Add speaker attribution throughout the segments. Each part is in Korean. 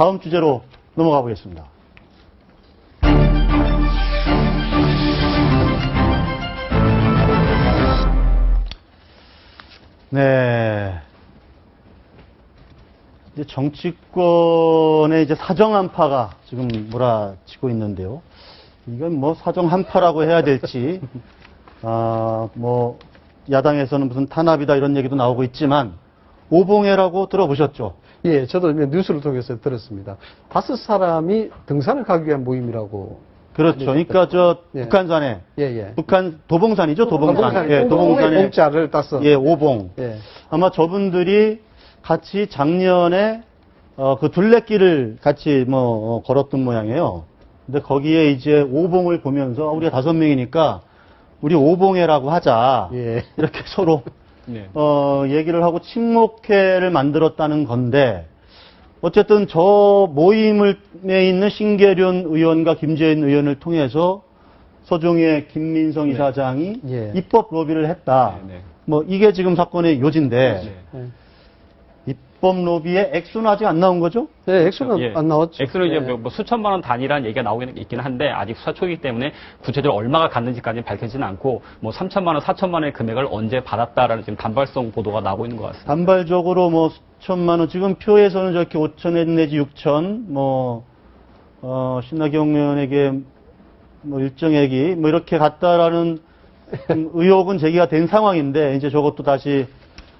Speaker 1: 다음 주제로 넘어가 보겠습니다. 네. 이제 정치권의 이제 사정 한파가 지금 몰아치고 있는데요. 이건 뭐 사정 한파라고 해야 될지, 뭐, 야당에서는 무슨 탄압이다 이런 얘기도 나오고 있지만, 오봉해라고 들어보셨죠?
Speaker 2: 예, 저도 뉴스를 통해서 들었습니다. 5사람이 등산을 가기 위한 모임이라고.
Speaker 1: 그렇죠. 그러니까
Speaker 2: 예.
Speaker 1: 북한산에,
Speaker 2: 예.
Speaker 1: 북한 도봉산이죠, 도봉산. 예,
Speaker 2: 도봉산에 공짜를 따서.
Speaker 1: 예, 오봉.
Speaker 2: 예.
Speaker 1: 아마 저분들이 같이 작년에 그 둘레길을 같이 걸었던 모양이에요. 근데 거기에 이제 오봉을 보면서 우리가 5명이니까 우리 오봉회라고 하자.
Speaker 2: 예.
Speaker 1: 이렇게 서로
Speaker 3: 네.
Speaker 1: 얘기를 하고 친목회를 만들었다는 건데 어쨌든 저 모임에 있는 신계륜 의원과 김재인 의원을 통해서 서종의 김민성
Speaker 3: 네.
Speaker 1: 이사장이
Speaker 2: 예.
Speaker 1: 입법 로비를 했다.
Speaker 3: 네, 네.
Speaker 1: 뭐 이게 지금 사건의 요지인데
Speaker 3: 네.
Speaker 1: 입법 로비의 액수는 아직 안 나온 거죠?
Speaker 2: 네, 액수는
Speaker 3: 예.
Speaker 2: 안 나왔죠.
Speaker 3: 액수는 이제
Speaker 2: 예.
Speaker 3: 뭐 수천만 원 단위라는 얘기가 나오긴 있긴 한데 아직 수사 초기이기 때문에 구체적으로 얼마가 갔는지까지는 밝혀지는 않고 뭐 3천만 원, 4천만 원의 금액을 언제 받았다라는 지금 단발성 보도가 나오고 있는 것 같습니다.
Speaker 1: 단발적으로 뭐 수천만 원, 지금 표에서는 저렇게 5천 내지 6천, 신나경 의원에게 일정액이 이렇게 갔다라는 의혹은 제기가 된 상황인데, 이제 저것도 다시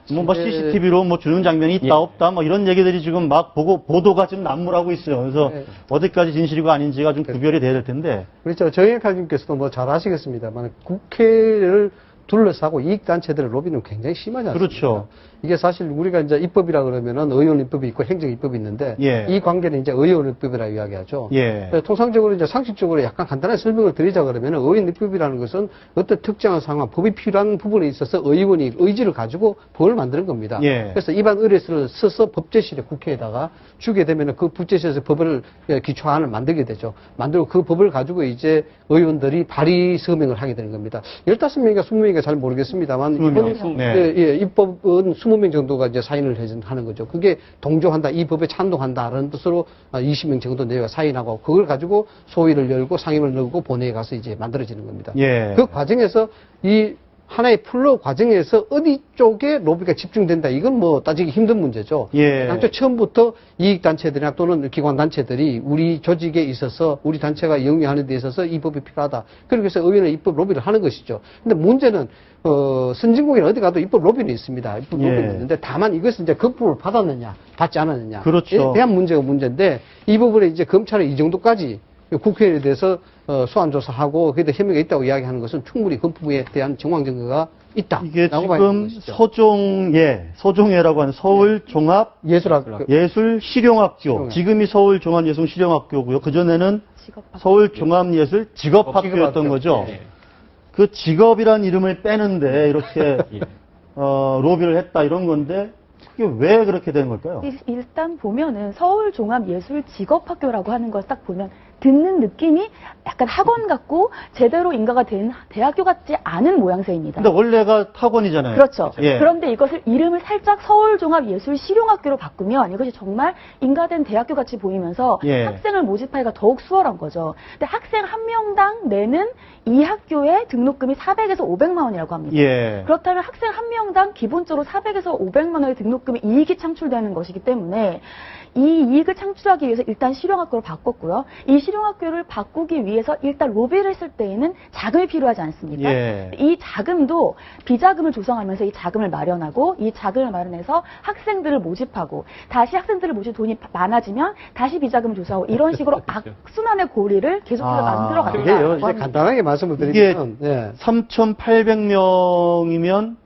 Speaker 1: CCTV로 주는 장면이 있다,
Speaker 3: 예.
Speaker 1: 없다, 이런 얘기들이 지금 막 보도가 지금 난무하고 있어요. 그래서
Speaker 2: 예.
Speaker 1: 어디까지 진실이고 아닌지가 좀 구별이 돼야 될 텐데.
Speaker 2: 그렇죠. 정영학님께서도 잘 아시겠습니다만 국회를 둘러싸고 이익단체들의 로비는 굉장히 심하지 않습니까?
Speaker 1: 그렇죠.
Speaker 2: 이게 사실 우리가 이제 입법이라 그러면은 의원 입법이 있고 행정 입법이 있는데
Speaker 1: 예.
Speaker 2: 이 관계는 이제 의원 입법이라 이야기하죠.
Speaker 1: 예.
Speaker 2: 통상적으로 이제 상식적으로 약간 간단하게 설명을 드리자 그러면은 의원 입법이라는 것은 어떤 특정한 상황, 법이 필요한 부분에 있어서 의원이 의지를 가지고 법을 만드는 겁니다.
Speaker 1: 예.
Speaker 2: 그래서 입안 의뢰서를 써서 법제실에 국회에다가 주게 되면은 그 법제실에서 법을 기초안을 만들게 되죠. 만들고 그 법을 가지고 이제 의원들이 발의 서명을 하게 되는 겁니다. 15명인가 20명인가 잘 모르겠습니다만
Speaker 1: 20명. 네.
Speaker 2: 입법은 20명 정도가 이제 사인을 하는 거죠. 그게 동조한다, 이 법에 찬동한다라는 뜻으로 20명 정도 내가 사인하고 그걸 가지고 소위를 열고 상임을 넣고 본회의에 가서 이제 만들어지는 겁니다.
Speaker 1: 예.
Speaker 2: 그 과정에서 이 하나의 플로우 과정에서 어디 쪽에 로비가 집중된다. 이건 따지기 힘든 문제죠.
Speaker 1: 예.
Speaker 2: 당초 처음부터 이익단체들이나 또는 기관단체들이 우리 조직에 있어서 우리 단체가 영위하는 데 있어서 이 법이 필요하다. 그렇게 해서 의원은 입법 로비를 하는 것이죠. 근데 문제는 선진국에 어디 가도 입법 로비는 있습니다. 입법
Speaker 1: 예.
Speaker 2: 로비는 있는데 다만 이것은 이제 거품을 받았느냐 받지 않았느냐.
Speaker 1: 그렇죠.
Speaker 2: 에 대한 문제가 문제인데 이 부분에 이제 검찰이 이 정도까지 국회에 대해서 소환조사하고 그래도 혐의가 있다고 이야기하는 것은 충분히 건법에 대한 정황 증거가 있다.
Speaker 1: 이게
Speaker 2: 라고 봐야 되는
Speaker 1: 지금
Speaker 2: 것이죠.
Speaker 1: 서종예라고 하는
Speaker 2: 예술학
Speaker 1: 예술실용학교.
Speaker 2: 실용학.
Speaker 1: 지금이 서울종합예술실용학교고요. 그전에는 서울종합예술직업학교였던 거죠.
Speaker 3: 예.
Speaker 1: 그 직업이란 이름을 빼는데 이렇게 로비를 했다 이런 건데 그게 왜 그렇게 되는 걸까요?
Speaker 4: 일단 보면은 서울종합예술직업학교라고 하는 걸 딱 보면 듣는 느낌이 약간 학원 같고 제대로 인가가 된 대학교 같지 않은 모양새입니다.
Speaker 1: 근데 원래가 학원이잖아요.
Speaker 4: 그렇죠.
Speaker 1: 예.
Speaker 4: 그런데 이것을 이름을 살짝 서울종합예술실용학교로 바꾸면 이것이 정말 인가된 대학교 같이 보이면서
Speaker 1: 예.
Speaker 4: 학생을 모집하기가 더욱 수월한 거죠. 근데 학생 한 명당 내는 이 학교의 등록금이 400에서 500만 원이라고 합니다.
Speaker 1: 예.
Speaker 4: 그렇다면 학생 한 명당 기본적으로 400에서 500만 원의 등록금이 이익이 창출되는 것이기 때문에 이 이익을 창출하기 위해서 일단 실용학교로 바꿨고요. 이 실용학교를 바꾸기 위해서 일단 로비를 했을 때에는 자금이 필요하지 않습니까?
Speaker 1: 예.
Speaker 4: 이 자금도 비자금을 조성하면서 이 자금을 마련하고 이 자금을 마련해서 학생들을 모집하고 다시 학생들을 모집 돈이 많아지면 다시 비자금을 조성하고 이런 식으로 악순환의 고리를 계속해서 만들어간다.
Speaker 2: 이게요, 이제 간단하게 말씀을 드리면, 예.
Speaker 1: 3,800명이면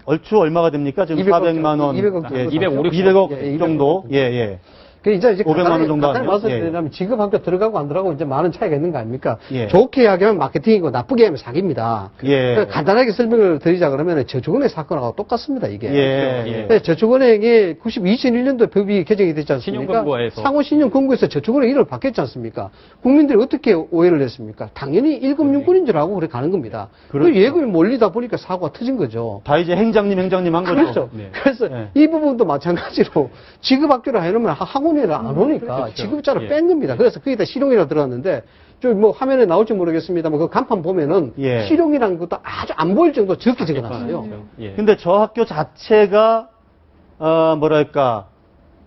Speaker 1: 얼추 얼마가 됩니까? 지금 400만 원.
Speaker 2: 200억
Speaker 3: 예,
Speaker 1: 200억 정도. 예, 예.
Speaker 2: 그 이제
Speaker 1: 500만 원 정도
Speaker 2: 간단히
Speaker 1: 하네요.
Speaker 2: 말씀드리면 직업학교 들어가고 안 들어가고 이제 많은 차이가 있는 거 아닙니까?
Speaker 1: 예.
Speaker 2: 좋게 이야기하면 마케팅이고 나쁘게 하면 사기입니다.
Speaker 1: 예.
Speaker 2: 그러니까 간단하게 설명을 드리자 그러면 저축은행 사건하고 똑같습니다, 이게.
Speaker 1: 예.
Speaker 2: 네, 저축은행이 2001년도에 법이 개정이 됐지 않습니까?
Speaker 3: 신용금고에서.
Speaker 2: 상호 신용금고에서 저축은행 이름을 바뀌었지 않습니까? 국민들이 어떻게 오해를 했습니까? 당연히 1금6군인 줄 알고 그래 가는 겁니다.
Speaker 1: 그렇죠.
Speaker 2: 그 예금이 몰리다 보니까 사고가 터진 거죠.
Speaker 1: 다 이제 행장님 한 거죠.
Speaker 2: 그렇죠.
Speaker 3: 네.
Speaker 2: 그래서
Speaker 1: 네.
Speaker 2: 이 부분도 마찬가지로 직업학교를 해놓으면 학원 실용이라 안 오니까
Speaker 3: 그렇죠.
Speaker 2: 지급자를
Speaker 3: 예.
Speaker 2: 뺀 겁니다. 그래서 거기다 실용이라 들어갔는데 저 뭐 화면에 나올지 모르겠습니다만 그 간판 보면은
Speaker 1: 예.
Speaker 2: 실용이라는 것도 아주 안 보일 정도 적게 적어놨어요.
Speaker 3: 그렇죠. 예.
Speaker 1: 근데 저 학교 자체가 뭐랄까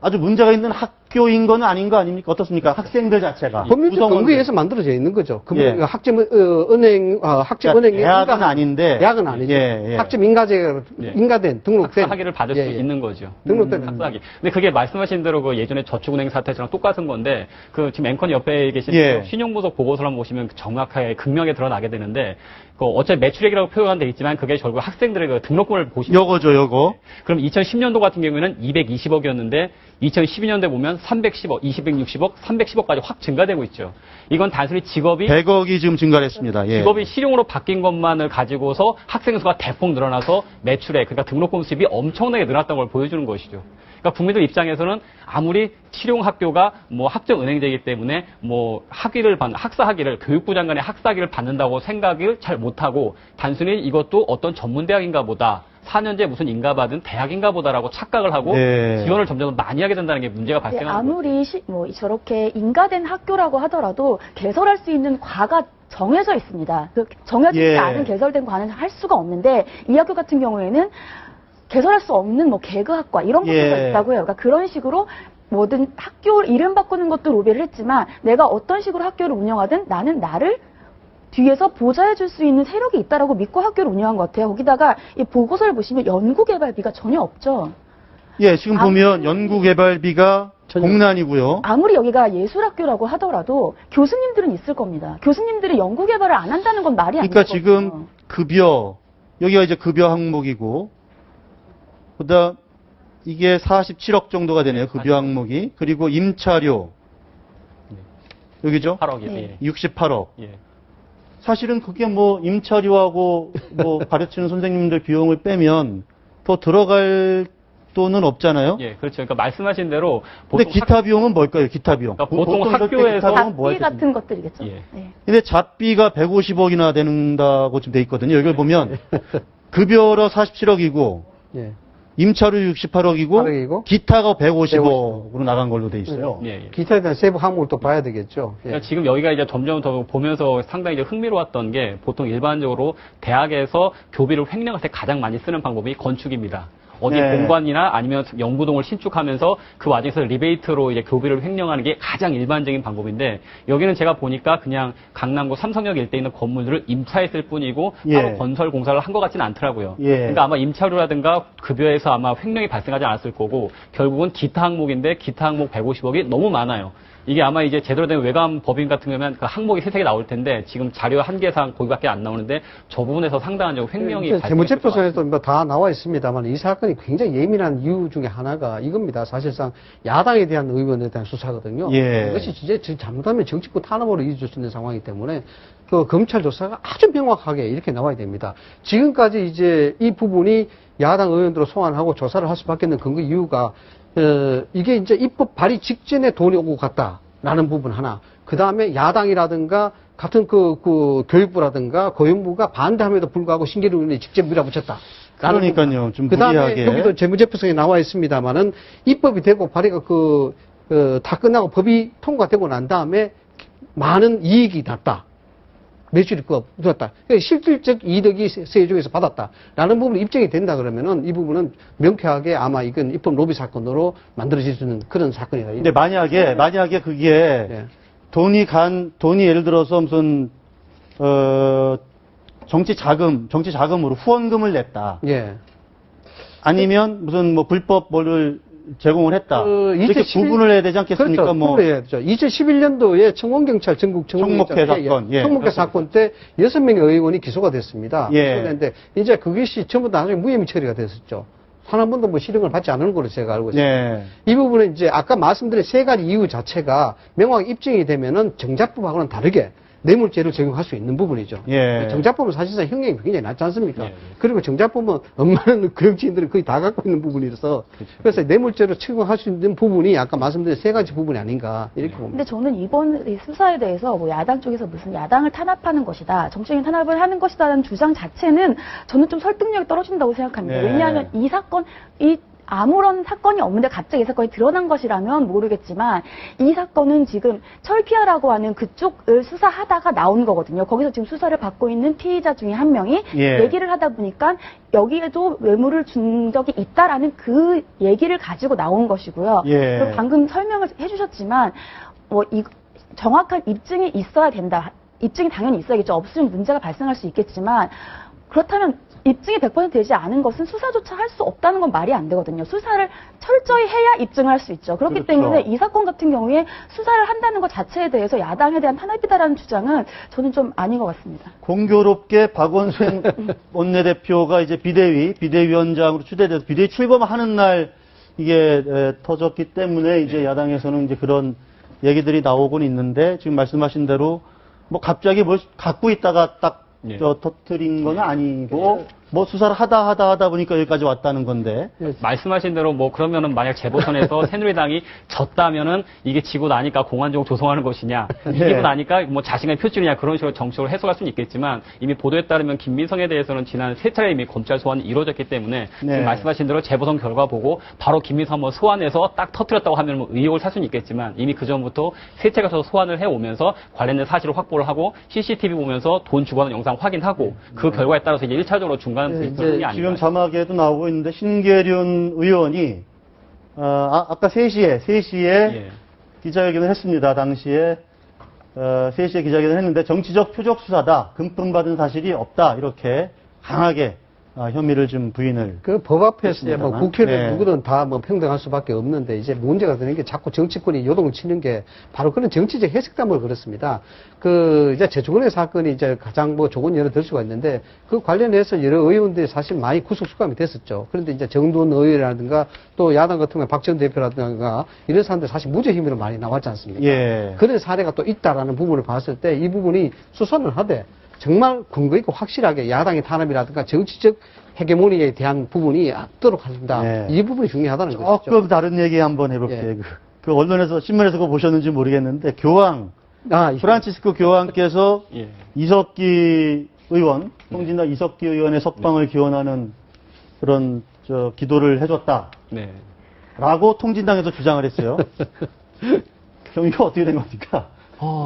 Speaker 1: 아주 문제가 있는 학교인 건 아닌 거 아닙니까? 어떻습니까? 학생들 자체가
Speaker 2: 법률적
Speaker 1: 구성원들.
Speaker 2: 근거에서 만들어져 있는 거죠.
Speaker 1: 예.
Speaker 2: 학점 은행 학점
Speaker 1: 그러니까
Speaker 2: 은행의
Speaker 1: 대학은 아닌데
Speaker 2: 대학은 아니죠.
Speaker 1: 예, 예.
Speaker 2: 학점 인가제
Speaker 3: 예.
Speaker 2: 인가된 등록된
Speaker 3: 학사학위를 받을
Speaker 2: 예,
Speaker 3: 수
Speaker 2: 예.
Speaker 3: 있는 거죠.
Speaker 2: 등록된
Speaker 3: 학사학위. 근데 그게 말씀하신 대로 그 예전에 저축은행 사태처럼 똑같은 건데 그 지금 앵커님 옆에 계신
Speaker 1: 예.
Speaker 3: 그 신용보석 보고서를 한번 보시면 정확하게 극명하게 드러나게 되는데 그 어차피 매출액이라고 표현은 돼 있지만 그게 결국 학생들의 그 등록금을 보시면
Speaker 1: 요거죠, 요거.
Speaker 3: 그럼 2010년도 같은 경우에는 220억이었는데 2012년도에 보면 310억, 260억, 310억까지 확 증가되고 있죠. 이건 단순히 직업이
Speaker 1: 100억이 지금 증가를 했습니다. 예.
Speaker 3: 직업이 실용으로 바뀐 것만을 가지고서 학생 수가 대폭 늘어나서 매출액, 그러니까 등록금 수입이 엄청나게 늘었다는 걸 보여주는 것이죠. 그러니까 국민들 입장에서는 아무리 실용 학교가 뭐 학점 은행제이기 때문에 뭐 학사 학위를 교육부 장관의 학사 학위를 받는다고 생각을 잘 못하고 단순히 이것도 어떤 전문 대학인가 보다. 4년제 무슨 인가받은 대학인가 보다라고 착각을 하고
Speaker 1: 네.
Speaker 3: 지원을 점점 많이 하게 된다는 게 문제가
Speaker 4: 네,
Speaker 3: 발생하는 거죠.
Speaker 4: 아무리 뭐 저렇게 인가된 학교라고 하더라도 개설할 수 있는 과가 정해져 있습니다. 그 정해지지
Speaker 1: 예.
Speaker 4: 않은 개설된 과는 할 수가 없는데 이 학교 같은 경우에는 개설할 수 없는 뭐 개그학과 이런 것도
Speaker 1: 예.
Speaker 4: 있다고 해요. 그러니까 그런 식으로 뭐든 학교 이름 바꾸는 것도 로비를 했지만 내가 어떤 식으로 학교를 운영하든 나는 나를 뒤에서 보좌해 줄 수 있는 세력이 있다라고 믿고 학교를 운영한 것 같아요. 거기다가 이 보고서를 보시면 연구개발비가 전혀 없죠.
Speaker 1: 예, 지금 보면 연구개발비가 공란이고요.
Speaker 4: 아무리 여기가 예술학교라고 하더라도 교수님들은 있을 겁니다. 교수님들이 연구개발을 안 한다는 건 말이 안
Speaker 1: 그러니까
Speaker 4: 되거든요.
Speaker 1: 지금 급여, 여기가 이제 급여 항목이고, 그다음 이게 47억 정도가 되네요. 급여 항목이. 그리고 임차료. 여기죠?
Speaker 3: 8억이.
Speaker 4: 네.
Speaker 1: 68억.
Speaker 3: 예.
Speaker 1: 사실은 그게 뭐 임차료하고 뭐 가르치는 선생님들 비용을 빼면 더 들어갈 돈은 없잖아요.
Speaker 3: 예, 그렇죠. 그러니까 말씀하신 대로
Speaker 1: 근데
Speaker 3: 보통
Speaker 1: 기타 비용은 뭘까요? 기타 비용.
Speaker 3: 그러니까 보통
Speaker 1: 이렇게
Speaker 3: 학교에서
Speaker 1: 기타 비용은 뭐
Speaker 4: 잡비
Speaker 1: 할
Speaker 4: 같은 것들이겠죠.
Speaker 3: 예.
Speaker 4: 네.
Speaker 1: 근데 잡비가 150억이나 된다고 지금 돼 있거든요. 여기를 보면 급여로 47억이고
Speaker 2: 예.
Speaker 1: 임차료 68억이고
Speaker 2: 8억이고
Speaker 1: 기타가 150억으로 나간 걸로 돼 있어요.
Speaker 3: 예, 예.
Speaker 2: 기타에 대한 세부 항목을 또 봐야 되겠죠. 예.
Speaker 3: 그러니까 지금 여기가 이제 점점 더 보면서 상당히 이제 흥미로웠던 게 보통 일반적으로 대학에서 교비를 횡령할 때 가장 많이 쓰는 방법이 건축입니다. 어디
Speaker 1: 네.
Speaker 3: 공관이나 아니면 연구동을 신축하면서 그 와중에서 리베이트로 이제 교비를 횡령하는 게 가장 일반적인 방법인데 여기는 제가 보니까 그냥 강남구 삼성역 일대에 있는 건물들을 임차했을 뿐이고
Speaker 1: 예.
Speaker 3: 따로 건설 공사를 한 것 같지는 않더라고요.
Speaker 1: 예.
Speaker 3: 그러니까 아마 임차료라든가 급여에서 아마 횡령이 발생하지 않았을 거고 결국은 기타 항목인데 기타 항목 150억이 너무 많아요. 이게 아마 이제 제대로 된 외관 법인 같은 경우면 그 항목이 세세개 나올 텐데 지금 자료 한계상 거기밖에 안 나오는데 저 부분에서 상당한 좀 횡령이 발생했을 것 같아요.
Speaker 2: 재무제표서에도 뭐 다 나와 있습니다만 이 사건이 굉장히 예민한 이유 중에 하나가 이겁니다. 사실상 야당에 대한 의원에 대한 수사거든요.
Speaker 1: 예.
Speaker 2: 이것이 진짜 잘못하면 정치권 탄압으로 이어질 수 있는 상황이기 때문에 그 검찰 조사가 아주 명확하게 이렇게 나와야 됩니다. 지금까지 이제 이 부분이 야당 의원들을 소환하고 조사를 할 수밖에 없는 근거 이유가 이게 이제 입법 발의 직전에 돈이 오고 갔다라는 부분 하나. 그 다음에 야당이라든가 같은 그 교육부라든가 고용부가 반대함에도 불구하고 신계류 의원이 직접 밀어붙였다.
Speaker 1: 그러니까요. 좀
Speaker 2: 그 다음에
Speaker 1: 무리하게.
Speaker 2: 여기도 재무제표성에 나와 있습니다만은 입법이 되고 발의가 다 끝나고 법이 통과되고 난 다음에 많은 이익이 났다. 매출이 늘었다. 실질적 이득이 세종에서 받았다라는 부분이 입증이 된다 그러면은 이 부분은 명쾌하게 아마 이건 입법 로비 사건으로 만들어질 수 있는 그런 사건이다.
Speaker 1: 근데 만약에 그게
Speaker 2: 예.
Speaker 1: 돈이 예를 들어서 무슨 정치 자금으로 후원금을 냈다.
Speaker 2: 예.
Speaker 1: 아니면 무슨 뭐 불법 뭐를 제공을 했다. 이렇게
Speaker 2: 2011
Speaker 1: 구분을 해야 되지 않겠습니까?
Speaker 2: 그렇죠.
Speaker 1: 뭐
Speaker 2: 해야죠. 2011년도에 청원경찰 전국
Speaker 1: 청목회 사건, 예.
Speaker 2: 청목회 사건 때 6명의 의원이 기소가 됐습니다.
Speaker 1: 예.
Speaker 2: 기소됐는데 이제 그것이 전부 다 나중에 무혐의 처리가 됐었죠. 단 한 번도 뭐 실형을 받지 않은 걸로 제가 알고 있습니다.
Speaker 1: 예.
Speaker 2: 이 부분은 이제 아까 말씀드린 세 가지 이유 자체가 명확히 입증이 되면은 정작법하고는 다르게 뇌물죄를 적용할 수 있는 부분이죠.
Speaker 1: 예.
Speaker 2: 정작법은 사실상 형량이 굉장히 낮지 않습니까?
Speaker 3: 예, 예.
Speaker 2: 그리고 정작법은 웬만한 교육지인들은 거의 다 갖고 있는 부분이라서 그래서 뇌물죄로 적용할 수 있는 부분이 아까 말씀드린 세 가지 부분이 아닌가 이렇게 봅니다.
Speaker 4: 근데 저는 이번 이 수사에 대해서 뭐 야당 쪽에서 무슨 야당을 탄압하는 것이다, 정치적인 탄압을 하는 것이다라는 주장 자체는 저는 좀 설득력이 떨어진다고 생각합니다.
Speaker 1: 네.
Speaker 4: 왜냐하면 이 사건, 이 아무런 사건이 없는데 갑자기 이 사건이 드러난 것이라면 모르겠지만 이 사건은 지금 철피아라고 하는 그쪽을 수사하다가 나온 거거든요. 거기서 지금 수사를 받고 있는 피의자 중에 한 명이
Speaker 1: 예.
Speaker 4: 얘기를 하다 보니까 여기에도 뇌물을 준 적이 있다라는 그 얘기를 가지고 나온 것이고요.
Speaker 1: 예.
Speaker 4: 그리고 방금 설명을 해주셨지만 정확한 입증이 있어야 된다. 입증이 당연히 있어야겠죠. 없으면 문제가 발생할 수 있겠지만 그렇다면 입증이 100% 되지 않은 것은 수사조차 할 수 없다는 건 말이 안 되거든요. 수사를 철저히 해야 입증을 할 수 있죠. 그렇기
Speaker 1: 그렇죠.
Speaker 4: 때문에 이 사건 같은 경우에 수사를 한다는 것 자체에 대해서 야당에 대한 탄압이다라는 주장은 저는 좀 아닌 것 같습니다.
Speaker 1: 공교롭게 박원순 원내대표가 이제 비대위원장으로 추대돼서 비대위 출범하는 날 이게 터졌기 때문에 이제 야당에서는 이제 그런 얘기들이 나오곤 있는데 지금 말씀하신 대로 뭐 갑자기 뭘 갖고 있다가 딱
Speaker 3: 예.
Speaker 1: 터뜨린 건 아니고 뭐 수사를 하다 보니까 여기까지 왔다는 건데.
Speaker 3: 말씀하신 대로 뭐 그러면은 만약 재보선에서 새누리당이 졌다면은 이게 지고 나니까 공안정을 조성하는 것이냐, 이기고 나니까 뭐 자신감의 표출이냐 그런 식으로 정치적으로 해석할 수는 있겠지만 이미 보도에 따르면 김민성에 대해서는 지난 3차례 이미 검찰 소환이 이루어졌기 때문에
Speaker 1: 네.
Speaker 3: 지금 말씀하신 대로 재보선 결과 보고 바로 김민성 한번 소환해서 딱 터뜨렸다고 하면 뭐 의혹을 살 수는 있겠지만 이미 그 전부터 3차례 소환을 해오면서 관련된 사실을 확보를 하고 CCTV 보면서 돈 주고 하는 영상 확인하고 그 결과에 따라서 이제 1차적으로 중간
Speaker 1: 이제
Speaker 3: 게 아닌가.
Speaker 1: 지금 자막에도 나오고 있는데 신계륜 의원이 아까 3시에
Speaker 3: 예.
Speaker 1: 기자회견을 했습니다. 당시에 3시에 기자회견을 했는데 정치적 표적 수사다. 금품받은 사실이 없다. 이렇게 강하게 혐의를 좀 부인을.
Speaker 2: 그 법 앞에서 뭐
Speaker 1: 했습니다만.
Speaker 2: 국회는
Speaker 1: 네.
Speaker 2: 누구든 다 뭐 평등할 수밖에 없는데 이제 문제가 되는 게 자꾸 정치권이 요동을 치는 게 바로 그런 정치적 해석 때문에 그렇습니다. 그 이제 제주권의 사건이 이제 가장 뭐 좋은 예를 들 수가 있는데 그 관련해서 여러 의원들이 사실 많이 구속 수감이 됐었죠. 그런데 이제 정두원 의원이라든가 또 야당 같은 경우에 박지원 대표라든가 이런 사람들 사실 무죄 혐의로 많이 나왔지 않습니까?
Speaker 1: 예.
Speaker 2: 그런 사례가 또 있다라는 부분을 봤을 때 이 부분이 수사를 하되 정말 근거 있고 확실하게 야당의 탄압이라든가 정치적 헤게모니에 대한 부분이 앞도록 한다.
Speaker 1: 네.
Speaker 2: 이 부분이 중요하다는 것이죠.
Speaker 1: 조금 다른 얘기 한번 해볼게요.
Speaker 2: 예.
Speaker 1: 그 언론에서 신문에서 그거 보셨는지 모르겠는데 프란치스코 교황께서
Speaker 3: 예.
Speaker 1: 이석기 의원, 통진당 이석기 의원의 석방을 기원하는 그런 기도를 해줬다.
Speaker 3: 네.
Speaker 1: 라고 통진당에서 주장을 했어요. 그럼 이거 어떻게 된 겁니까?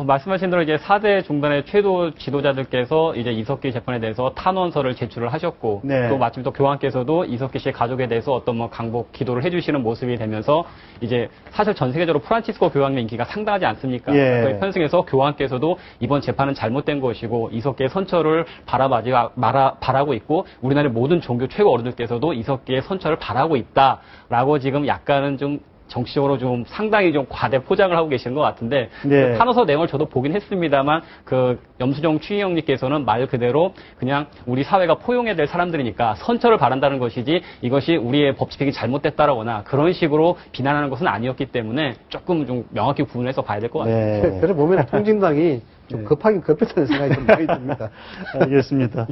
Speaker 3: 말씀하신 대로 이제 4대 종단의 최고 지도자들께서 이제 이석기 재판에 대해서 탄원서를 제출을 하셨고,
Speaker 1: 네.
Speaker 3: 또 마침 또 교황께서도 이석기 씨의 가족에 대해서 어떤 뭐 강복 기도를 해주시는 모습이 되면서 이제 사실 전 세계적으로 프란치스코 교황의 인기가 상당하지 않습니까?
Speaker 1: 예.
Speaker 3: 그 편승에서 교황께서도 이번 재판은 잘못된 것이고 이석기의 선처를 바라고 있고 우리나라의 모든 종교 최고 어른들께서도 이석기의 선처를 바라고 있다라고 지금 약간은 좀 정치적으로 좀 상당히 좀 과대 포장을 하고 계시는 것 같은데
Speaker 1: 네.
Speaker 3: 그 탄원서 내용을 저도 보긴 했습니다만 그 염수정 추기경님께서는 말 그대로 그냥 우리 사회가 포용해야 될 사람들이니까 선처를 바란다는 것이지 이것이 우리의 법 집행이 잘못됐다라거나 그런 식으로 비난하는 것은 아니었기 때문에 조금 좀 명확히 구분해서 봐야 될 것 같습니다.
Speaker 1: 네.
Speaker 2: 그래 보면 통진당이 좀 급하긴 급했다는 생각이 좀 많이 듭니다.
Speaker 1: 알겠습니다.